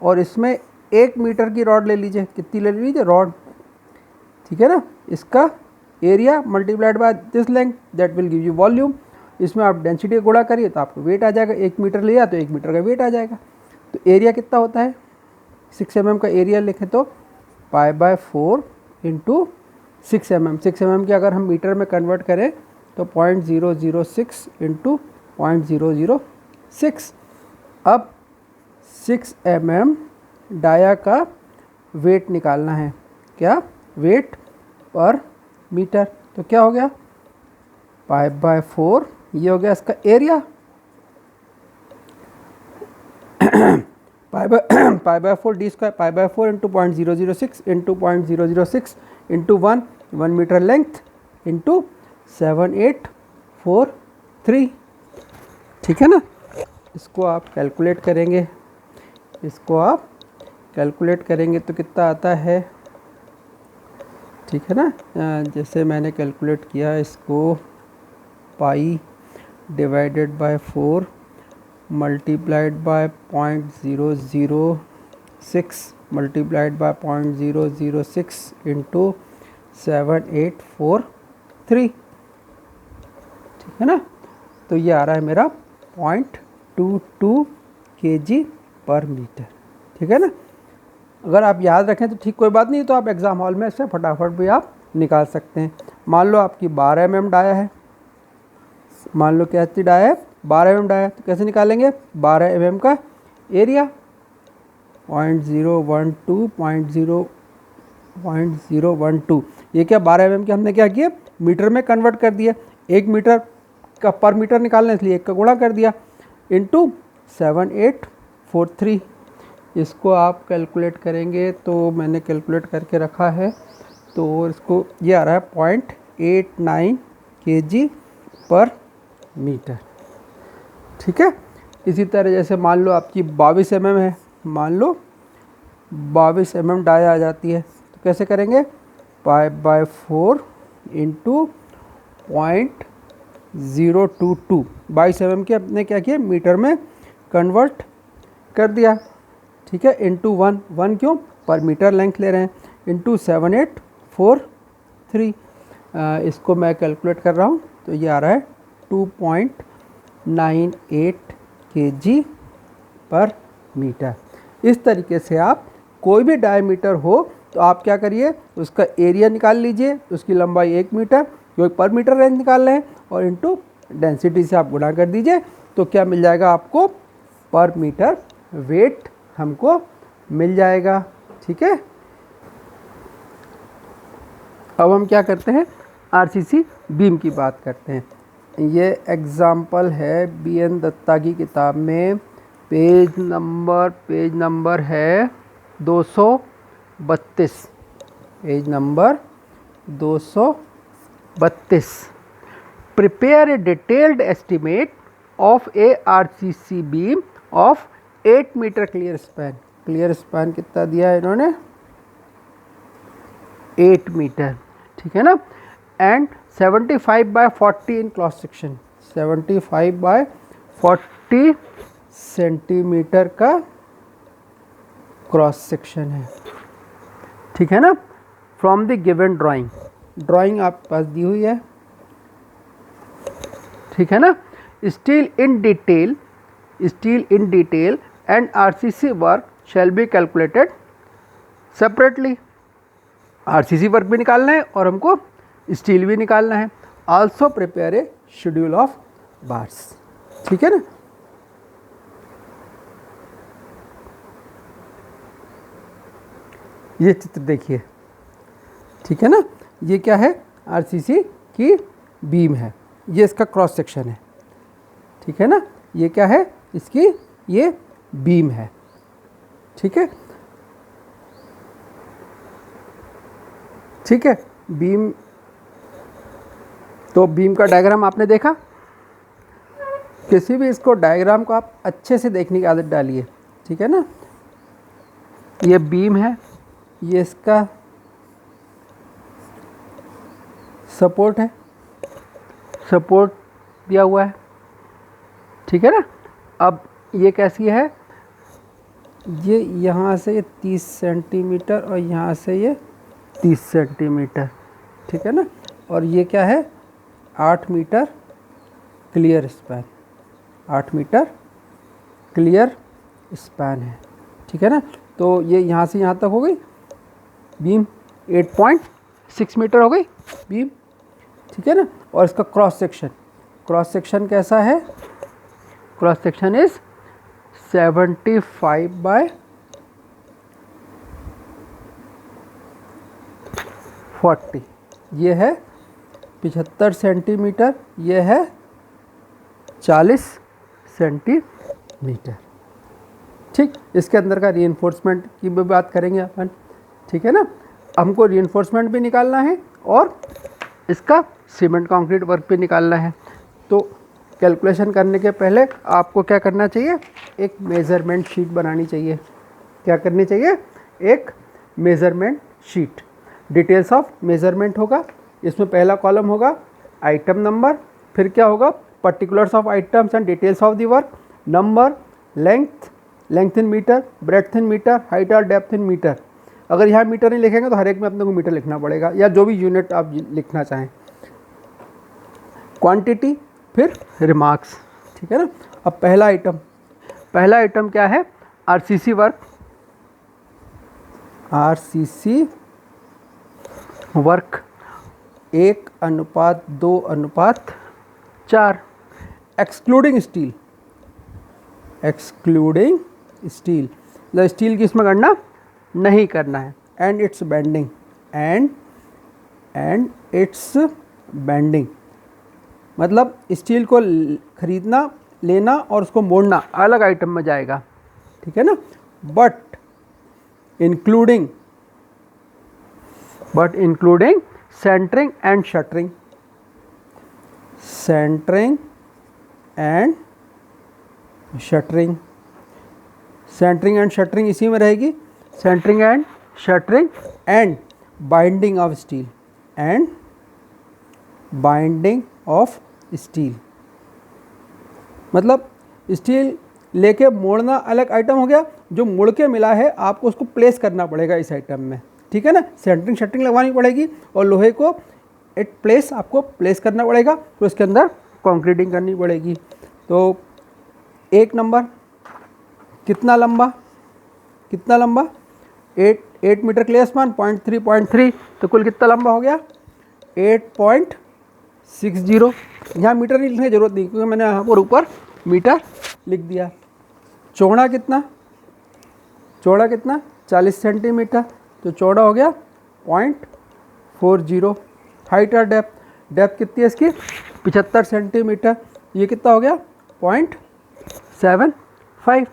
और इसमें 1 मीटर की रॉड ले लीजिए, कितनी ले लीजिए रॉड, ठीक है ना। इसका area multiplied by this length that will give you volume. इसमें आप डेंसिटी का गुणा करिए तो आपको वेट आ जाएगा, 1 मीटर लिया तो 1 मीटर का वेट आ जाएगा। तो एरिया कितना होता है, 6 mm का एरिया लिखें तो π/4 इंटू 6 mm। 6 mm की अगर हम मीटर में कन्वर्ट करें तो 0.006 इंटू 0.006। अब 6 mm डाया का वेट निकालना है, क्या वेट पर मीटर। तो क्या हो गया π/4, ये हो गया इसका area, π/4 d square, π/4 into 0.006 into 0.006 into 1 metre length into 7843, ठीक है ना। इसको आप कैलकुलेट करेंगे, इसको आप कैलकुलेट करेंगे तो कितना आता है, ठीक है ना। जैसे मैंने कैलकुलेट किया इसको, पाई divided by 4 multiplied by 0.006 multiplied by 0.006 into 7843, ठीक है ना। तो ये आ रहा है मेरा 0.22 kg पर मीटर, ठीक है ना। अगर आप याद रखें तो ठीक, कोई बात नहीं, तो आप एग्ज़ाम हॉल में इससे फटाफट भी आप निकाल सकते हैं। मान लो आपकी 12 mm डाया है, मान लो क्या डाया है 12 mm डाया है, तो कैसे निकालेंगे, 12 mm का एरिया 0.012 ये क्या 12 mm के हमने क्या किया, मीटर में कन्वर्ट कर दिया, 1 मीटर का पर मीटर निकालना, इसलिए 1 का गुणा कर दिया इंटू 7843। इसको आप कैलकुलेट करेंगे तो मैंने कैलकुलेट करके रखा है, तो इसको ये आ रहा है 0.89 kg पर मीटर, ठीक है। इसी तरह जैसे मान लो आपकी 22 mm है, मान लो 22 mm डाया आ जाती है, तो कैसे करेंगे, π/4 इंटू 0.022, 22 mm के अपने क्या किया मीटर में कन्वर्ट कर दिया, ठीक है, इंटू 1 क्यों, पर मीटर लेंथ ले रहे हैं, इंटू 7843। इसको मैं कैलकुलेट कर रहा हूँ तो ये आ रहा है 2.98 kg पर मीटर। इस तरीके से आप कोई भी डायमीटर हो तो आप क्या करिए, उसका एरिया निकाल लीजिए, उसकी लंबाई 1 मीटर, क्योंकि पर मीटर रेंज निकाल रहे हैं, और इंटू डेंसिटी से आप गुणा कर दीजिए, तो क्या मिल जाएगा आपको, पर मीटर वेट हमको मिल जाएगा, ठीक है। अब हम क्या करते हैं, आरसीसी बीम की बात करते हैं। ये एग्जाम्पल है BN दत्ता की किताब में, पेज नंबर है 232, page number 232। Prepare a detailed estimate of a RCC beam of 8 metre clear span. Clear span कितना दिया है इन्होंने, 8 मीटर, ठीक है ना, and 75/40 in cross section, 75/40 centimetre का क्रॉस सेक्शन है, ठीक है ना। फ्रॉम द गिवन ड्राइंग आपके पास दी हुई है, ठीक है ना। Steel in detail and RCC work shall be calculated separately. RCC work भी निकालना है और हमको स्टील भी निकालना है। Also prepare a schedule of bars, ठीक है ना। ये चित्र देखिए, ठीक है ना, ये क्या है, आरसीसी की बीम है, ये इसका क्रॉस सेक्शन है, ठीक है ना। ये क्या है, इसकी ये बीम है, ठीक है, ठीक है। बीम, तो बीम का डायग्राम आपने देखा, किसी भी इसको डायग्राम को आप अच्छे से देखने की आदत डालिए, ठीक है ना। ये बीम है, ये इसका सपोर्ट है, सपोर्ट दिया हुआ है, ठीक है ना। अब ये कैसी है, ये यहाँ से ये 30 सेंटीमीटर और यहाँ से ये 30 सेंटीमीटर, ठीक है ना। और ये क्या है, 8 metre clear span, 8 metre clear span है, ठीक है ना। तो ये यहाँ से यहाँ तक हो गई बीम, 8.6 मीटर हो गई बीम, ठीक है ना। और इसका क्रॉस सेक्शन कैसा है, क्रॉस सेक्शन इज 75/40, ये है 75 सेंटीमीटर, ये है 40 सेंटीमीटर, ठीक। इसके अंदर का रीइंफोर्समेंट की भी बात करेंगे अपन, ठीक है ना। हमको रीइंफोर्समेंट भी निकालना है और इसका सीमेंट कंक्रीट वर्क भी निकालना है। तो कैलकुलेशन करने के पहले आपको क्या करना चाहिए, एक मेज़रमेंट शीट बनानी चाहिए। क्या करनी चाहिए, एक measurement sheet. Details of measurement होगा, इसमें पहला कॉलम होगा आइटम नंबर, फिर क्या होगा particulars of items and details of the work, number, length in metre, breadth in metre, height और डेप्थ इन मीटर। अगर यहाँ मीटर नहीं लिखेंगे तो हर एक में अपने को मीटर लिखना पड़ेगा, या जो भी यूनिट आप लिखना चाहें। क्वांटिटी, फिर रिमार्क्स, ठीक है ना। अब पहला आइटम क्या है, RCC work, RCC work 1:2:4, excluding steel, steel की इसमें गणना नहीं करना है। एंड इट्स बेंडिंग, मतलब स्टील को खरीदना, लेना और उसको मोड़ना अलग आइटम में जाएगा, ठीक है ना। But including centering and shuttering, centering and shuttering इसी में रहेगी, centering and shuttering and binding of steel, मतलब स्टील लेके मोड़ना अलग आइटम हो गया, जो मुड़ के मिला है आपको उसको प्लेस करना पड़ेगा इस आइटम में, ठीक है ना। सेंटरिंग शटरिंग लगवानी पड़ेगी और लोहे को एट प्लेस आपको प्लेस करना पड़ेगा, तो इसके अंदर कंक्रीटिंग करनी पड़ेगी। तो एक नंबर कितना लंबा 8 मीटर क्लियर स्पैन, 0.3, तो कुल कितना लंबा हो गया 8.60। यहाँ मीटर नहीं लिखने की जरूरत नहीं क्योंकि मैंने यहाँ पर ऊपर मीटर लिख दिया। चौड़ा कितना 40 सेंटीमीटर, तो चौड़ा हो गया 0.40। हाइट और डेप्थ कितनी है इसकी 75 सेंटीमीटर, ये कितना हो गया 0.75,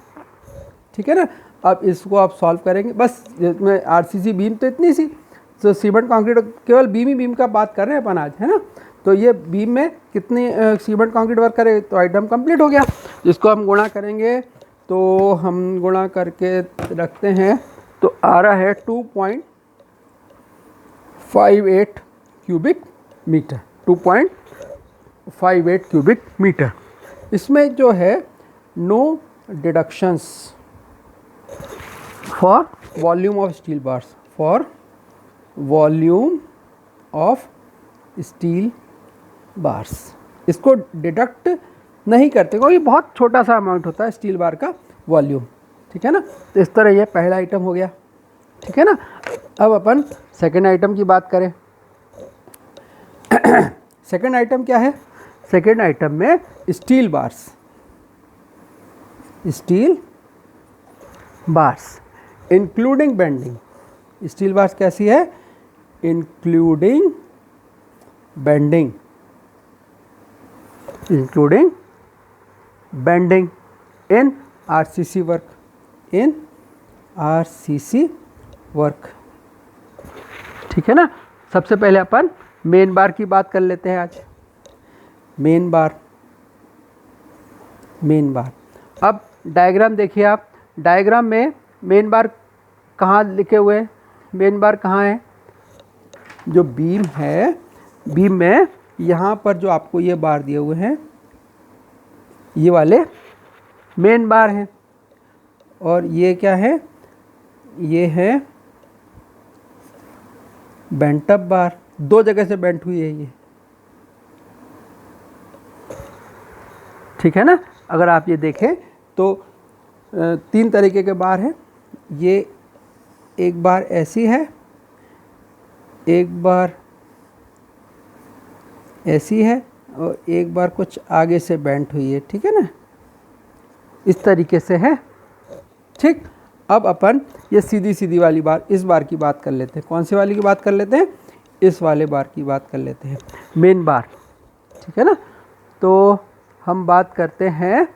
ठीक है ना। अब इसको आप सॉल्व करेंगे, बस इसमें आरसीसी बीम तो इतनी सी, तो सीमेंट कंक्रीट केवल बीम का बात कर रहे हैं अपन आज, है ना। तो ये बीम में कितनी सीमेंट कंक्रीट वर्क करे तो आइटम कंप्लीट हो गया। इसको हम गुणा करेंगे, तो हम गुणा करके रखते हैं, तो आ रहा है 2.58 क्यूबिक मीटर, 2.58 क्यूबिक मीटर। इसमें जो है no deductions for volume of steel bars, इसको डिडक्ट नहीं करते क्योंकि बहुत छोटा सा अमाउंट होता है स्टील बार का वॉल्यूम, ठीक है ना। तो इस तरह ये पहला आइटम हो गया, ठीक है ना। अब अपन सेकंड आइटम की बात करें। सेकंड आइटम क्या है, सेकंड आइटम में steel bars including bending. Steel bars कैसी है, इंक्लूडिंग बेंडिंग इन आरसीसी वर्क, ठीक है ना। सबसे पहले अपन मेन बार की बात कर लेते हैं आज। मेन बार अब डायग्राम देखिए आप, डायग्राम में मेन बार कहाँ लिखे हुए हैं, मेन बार कहाँ है, जो बीम है, बीम में यहाँ पर जो आपको ये बार दिए हुए हैं ये वाले मेन बार हैं। और ये क्या है, ये है बेंट अप बार, दो जगह से बेंट हुई है ये, ठीक है ना। अगर आप ये देखें तो तीन तरीके के बार हैं, ये एक बार ऐसी है, एक बार ऐसी है और एक बार कुछ आगे से बेंट हुई है, ठीक है ना, इस तरीके से है, ठीक। अब अपन ये सीधी सीधी वाली बार, इस बार की बात कर लेते हैं। कौन सी वाली की बात कर लेते हैं, इस वाले बार की बात कर लेते हैं, मेन बार, ठीक है ना। तो हम बात करते हैं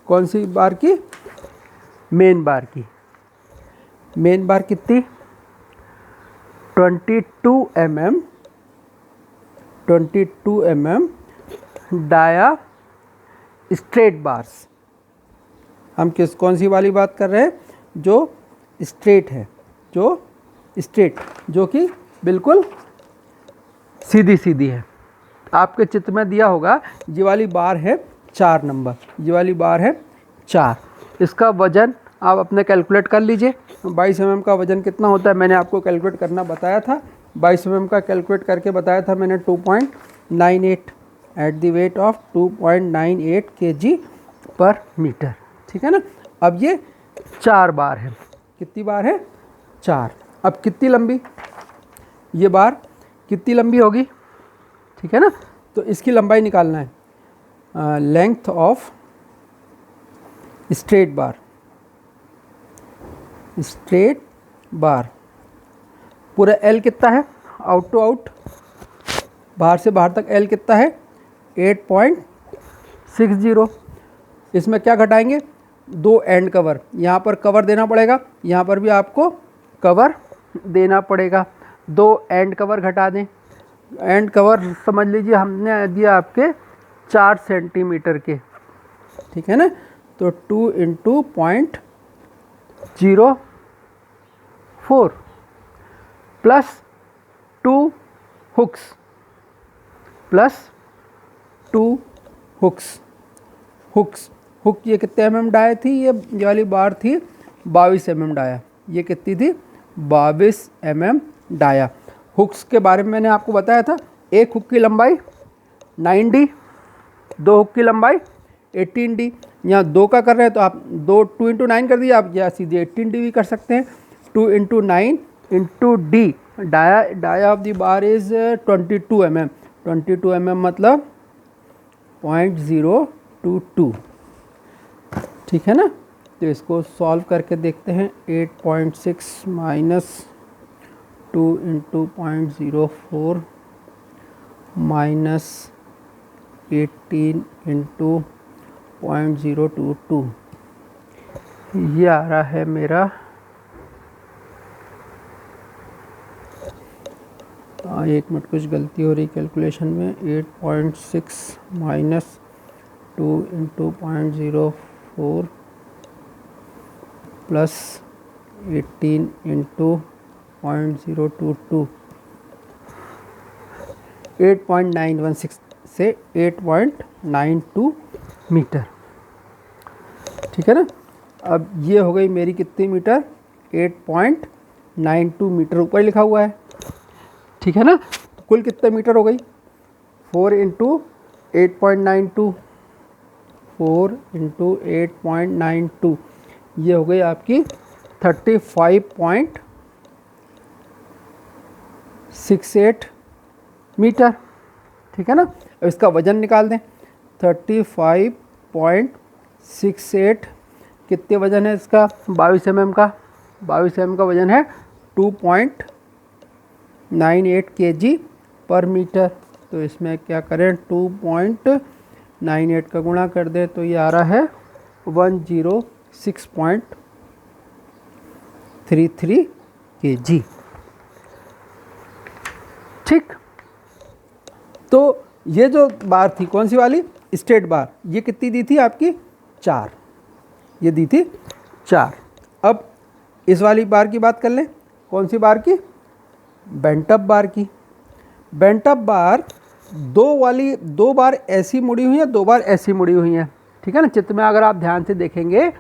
कौन सी बार की, मेन बार की। मेन बार कितनी, 22 mm, 22 mm dia straight bars. हम कौन सी वाली बात कर रहे हैं, जो स्ट्रेट है, जो स्ट्रेट, जो कि बिल्कुल सीधी सीधी है। आपके चित्र में दिया होगा, ये वाली बार है 4 नंबर, ये वाली बार है 4। इसका वजन आप अपने कैलकुलेट कर लीजिए। 22 mm का वजन कितना होता है, मैंने आपको कैलकुलेट करना बताया था। 22 mm का कैलकुलेट करके बताया था मैंने, 2.98 at the weight of 2.98 kg पर मीटर, ठीक है ना। अब ये 4 बार है, कितनी बार है, 4। अब कितनी लंबी, ये बार कितनी लंबी होगी, ठीक है ना। तो इसकी लंबाई निकालना है, length of straight bar, straight बार पूरा L कितना है, आउट टू आउट, बाहर से बाहर तक L कितना है, 8.60। इसमें क्या घटाएंगे, 2 एंड कवर, यहाँ पर कवर देना पड़ेगा, यहाँ पर भी आपको कवर देना पड़ेगा। 2 एंड कवर घटा दें, एंड कवर समझ लीजिए हमने दिया आपके 4 सेंटीमीटर के, ठीक है ना। तो 2 × 0.04 plus 2 hooks, plus 2 hooks. Hook ये कितने mm डाया थी, ये वाली बार थी 22 mm डाया, ये कितनी थी, 22 mm डाया। हुक्स के बारे में मैंने आपको बताया था, एक हुक की लंबाई 9D, 2 हुक की लंबाई 18D। यहाँ 2 का कर रहे हैं तो आप 2 × 9 कर दीजिए, आप या सीधे 18D भी कर सकते हैं। 2 × 9 × D, dia of the bar is 22 mm, 22 mm मतलब 0.022, ठीक है ना। तो इसको सॉल्व करके देखते हैं, 8.6 माइनस 2 × 0.04 माइनस 18 × 0.022, ये आ रहा है मेरा 1 मिनट, कुछ गलती हो रही कैलकुलेशन में। 8.6 माइनस 2 × 0.04 प्लस 18 × 0.022, 8.916 से 8.92 मीटर, ठीक है ना। अब ये हो गई मेरी कितनी मीटर, 8.92 मीटर, ऊपर लिखा हुआ है, ठीक है ना। तो कुल कितने मीटर हो गई, 4 × 8.92, 4 × 8.92, ये हो गई आपकी 35.68 मीटर, ठीक है ना। अब इसका वजन निकाल दें, 35.68 कितने वजन है इसका, 22 mm का, 22 mm का वजन है 2.98 kg पर मीटर। तो इसमें क्या करें, 2.98 का गुणा कर दें तो ये आ रहा है 106.33 kg, ठीक। तो ये जो बार थी कौन सी वाली, स्ट्रेट बार, ये कितनी दी थी आपकी, 4, ये दी थी 4। अब इस वाली बार की बात कर लें, कौन सी बार की, बेंट अप बार की। बेंट अप बार 2 बार ऐसी मुड़ी हुई है, 2 बार ऐसी मुड़ी हुई है, ठीक है ना। चित्र में अगर आप ध्यान से देखेंगे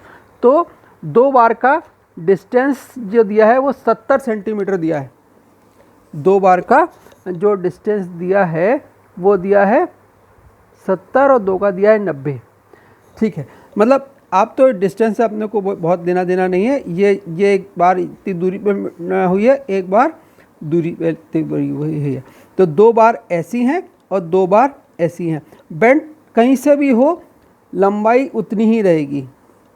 तो 2 बार का डिस्टेंस जो दिया है वो 70 सेंटीमीटर दिया है। 2 बार का जो डिस्टेंस दिया है वो दिया है 70 और 2 का दिया है 90। ठीक है, मतलब आप तो डिस्टेंस से अपने को बहुत देना नहीं है। ये एक बार इतनी दूरी पे हुई है, एक बार दूरी पे इतनी बड़ी हुई है। तो 2 बार ऐसी हैं और 2 बार ऐसी हैं। बेंड कहीं से भी हो लंबाई उतनी ही रहेगी।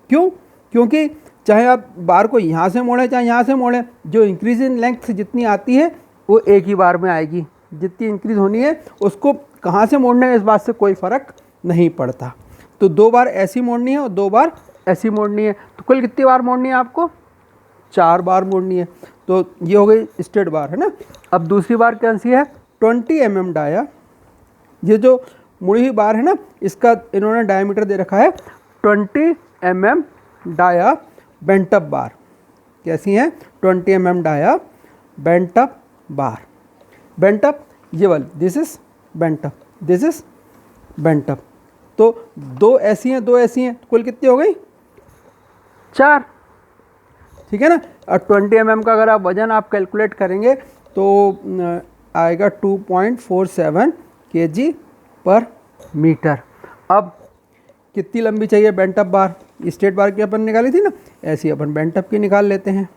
क्यों? क्योंकि चाहे आप बार को यहाँ से मोड़ें चाहे यहाँ से मोड़ें, जो इंक्रीज इन लेंथ जितनी आती है वो एक ही बार में आएगी। जितनी इंक्रीज होनी है उसको कहाँ से मोड़ना है इस बात से कोई फ़र्क नहीं पड़ता। तो 2 बार ऐसी मोड़नी है और 2 बार ऐसी मोड़नी है। तो कुल कितनी बार मोड़नी है आपको? 4 बार मोड़नी है। तो ये हो गई स्ट्रेट बार, है ना। अब दूसरी बार कौन सी है? 20 mm डाया। ये जो मुड़ी हुई बार है ना, इसका इन्होंने डायमीटर दे रखा है 20 mm डाया बेंट अप बार। कैसी है? 20 mm डाया बेंट अप बार। बेंट अप ये वाली, this is bent up, this is bent up. तो 2 ऐसी हैं 2 ऐसी हैं, कुल कितनी हो गई? 4। ठीक है ना। और 20 mm का अगर आप वजन आप कैलकुलेट करेंगे तो आएगा 2.47 kg पर मीटर। अब कितनी लंबी चाहिए बेंट अप बार? स्ट्रेट बार की अपन निकाली थी ना, ऐसी अपन बेंट अप की निकाल लेते हैं।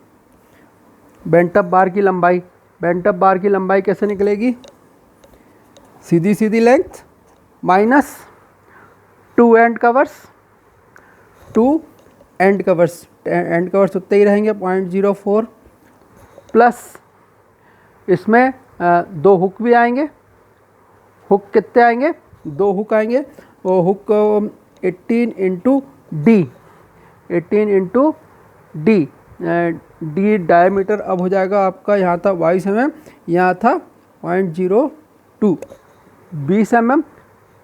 बेंट अप बार की लंबाई, बेंट अप बार की लंबाई कैसे निकलेगी? सीधी length minus 2 and covers, 2 and covers, end covers उतने ही रहेंगे 0.04, प्लस इसमें 2 हुक भी आएंगे। हुक कितने आएंगे? 2 हुक आएंगे। वो hook 18 into D, 18 into D, D diameter अब हो जाएगा आपका, यहाँ था 22 mm, यहाँ था 0.02, 20 mm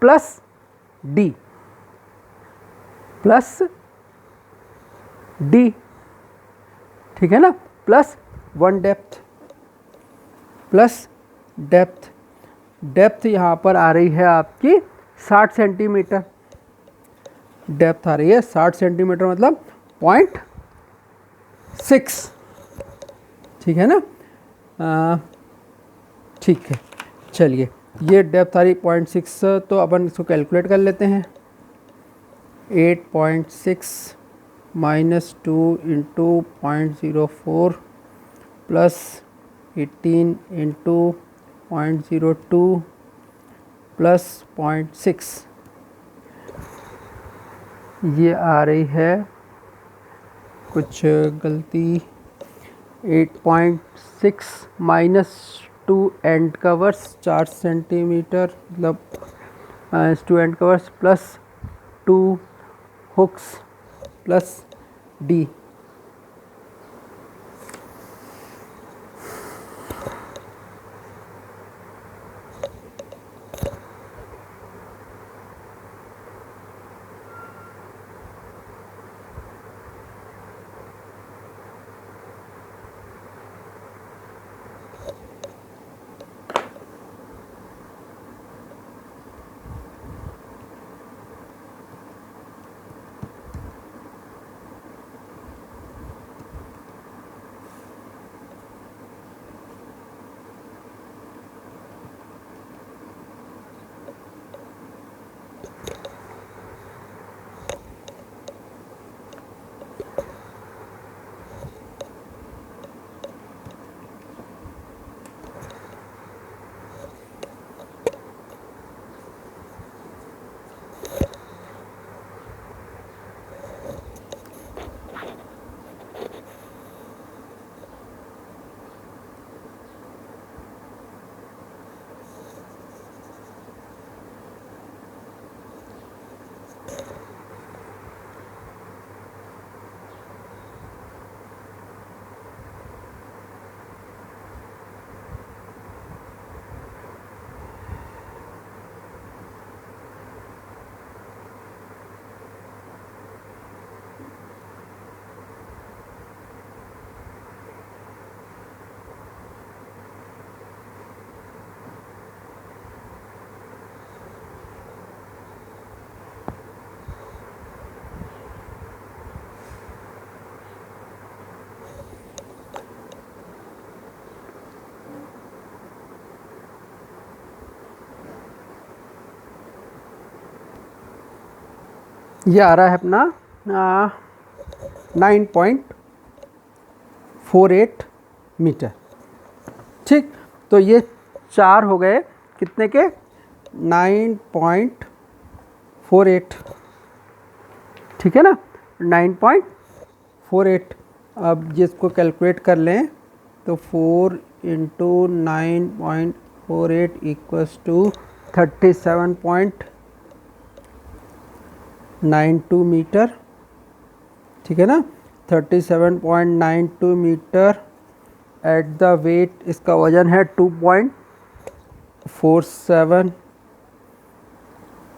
plus D, plus D, ठीक है ना, plus 1 depth, plus depth. Depth यहाँ पर आ रही है आपकी 60 सेंटीमीटर। डेप्थ आ रही है 60 सेंटीमीटर, मतलब 0.6। ठीक है ना। ठीक है, चलिए ये डेप्थ आ रही 0.6, तो अपन इसको कैलकुलेट कर लेते हैं। 8.6 minus 2 into 0.04 plus 18 into 0.02 plus 0.6, ये आ रही है कुछ गलती, 8.6 माइनस 2 एंड कवर्स 4 सेंटीमीटर, मतलब 2 and covers plus 2 hooks plus D. ये आ रहा है अपना 9.48 मीटर। ठीक, तो ये 4 हो गए कितने के, 9.48, ठीक है ना, 9.48। अब जिसको कैलकुलेट कर लें तो 4 इंटू 9.48 इक्वल्स टू 37.92 मीटर, ठीक है ना, 37.92 मीटर एट द वेट, इसका वजन है 2.47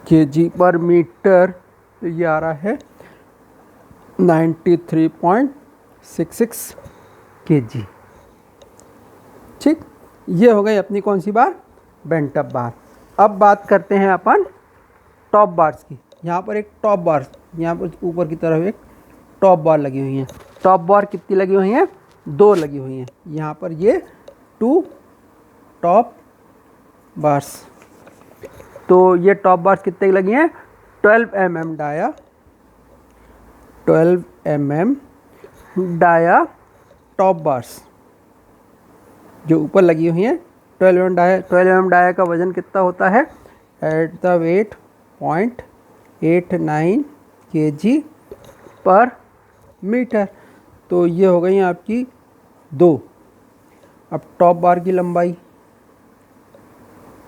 kg पर मीटर, तो ये आ रहा है 93.66 kg। ठीक, ये हो गई अपनी कौन सी बार, बेंट अप बार। अब बात करते हैं अपन टॉप बार्स की। यहाँ पर एक टॉप बार, यहाँ पर ऊपर की तरफ एक टॉप बार लगी हुई हैं। टॉप बार कितनी लगी हुई हैं, 2 लगी हुई हैं। यहाँ पर ये 2 टॉप बार्स, तो ये टॉप बार्स कितने की लगी हैं, 12 mm dia, 12 mm dia top bars जो ऊपर लगी हुई हैं। 12 mm डाया, 12 mm डाया का वजन कितना होता है, एट द वेट 0.89 kg पर मीटर। तो ये हो गई आपकी 2। अब टॉप बार की लंबाई,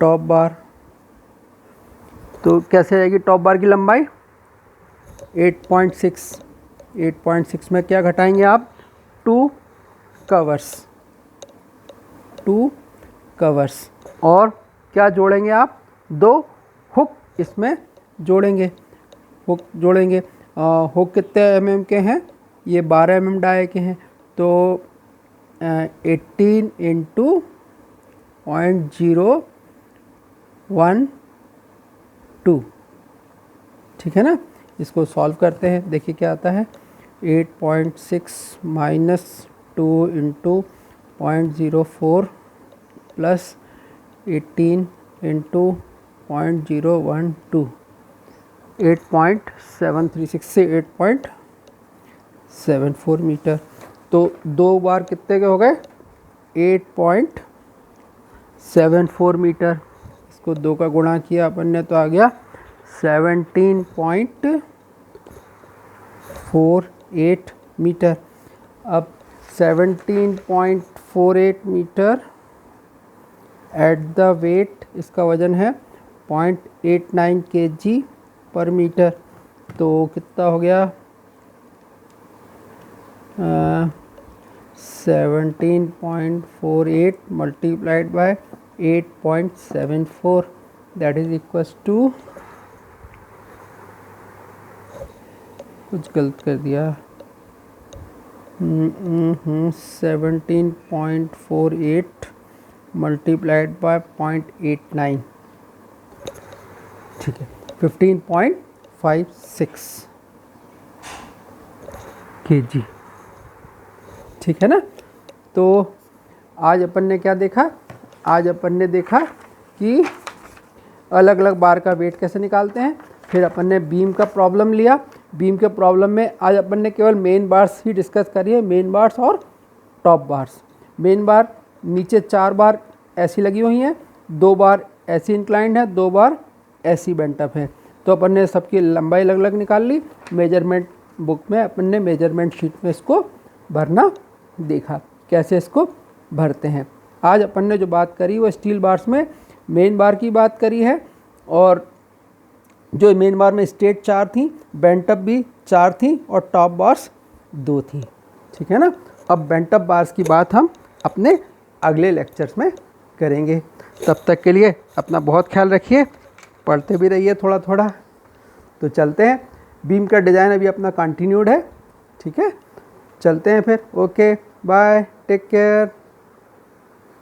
टॉप बार तो कैसे आएगी, टॉप बार की लंबाई 8.6, 8.6 में क्या घटाएंगे आप, 2 कवर्स, 2 कवर्स, और क्या जोड़ेंगे आप, 2 हुक इसमें जोड़ेंगे, हुक जोड़ेंगे। हुक कितने mm के हैं, ये 12 mm डाई के हैं, तो 18 इंटू 0.012, ठीक है ना। इसको सॉल्व करते हैं, देखिए क्या आता है, 8.6 माइनस 2 इंटू 0.04 प्लस 18 इंटू 0.012, 8.736 से 8.74 मीटर। तो 2 बार कितने के हो गए, 8.74 मीटर। इसको 2 का गुणा किया अपन ने तो आ गया 17.48 मीटर। अब 17.48 मीटर एट द वेट, इसका वजन है 0.89 kg पर मीटर। तो कितना हो गया, 17.48 multiplied by 8.74, that is equals to, कुछ गलत कर दिया, 17.48 मल्टीप्लाइड बाय 0.89, ठीक है, 15.56 kg, ठीक है ना। तो आज अपन ने क्या देखा, आज अपन ने देखा कि अलग अलग बार का वेट कैसे निकालते हैं। फिर अपन ने बीम का प्रॉब्लम लिया, बीम के प्रॉब्लम में आज अपन ने केवल मेन बार्स ही डिस्कस करी है, मेन बार्स और टॉप बार्स। मेन बार नीचे 4 बार ऐसी लगी हुई हैं, 2 बार ऐसी इंक्लाइंड है, 2 बार ऐसी बेंट अप है। तो अपन ने सबकी लंबाई अलग अलग निकाल ली। मेजरमेंट बुक में अपन ने मेजरमेंट शीट में इसको भरना देखा, कैसे इसको भरते हैं। आज अपन ने जो बात करी वो स्टील बार्स में मेन बार की बात करी है, और जो मेन बार में स्ट्रेट 4 थी, बेंट अप भी 4 थी, और टॉप बार्स 2 थी, ठीक है ना। अब बेंट अप बार्स की बात हम अपने अगले लेक्चर्स में करेंगे। तब तक के लिए अपना बहुत ख्याल रखिए, पढ़ते भी रहिए थोड़ा थोड़ा। तो चलते हैं, बीम का डिज़ाइन अभी अपना कंटिन्यूड है, ठीक है। चलते हैं फिर, ओके बाय, टेक केयर।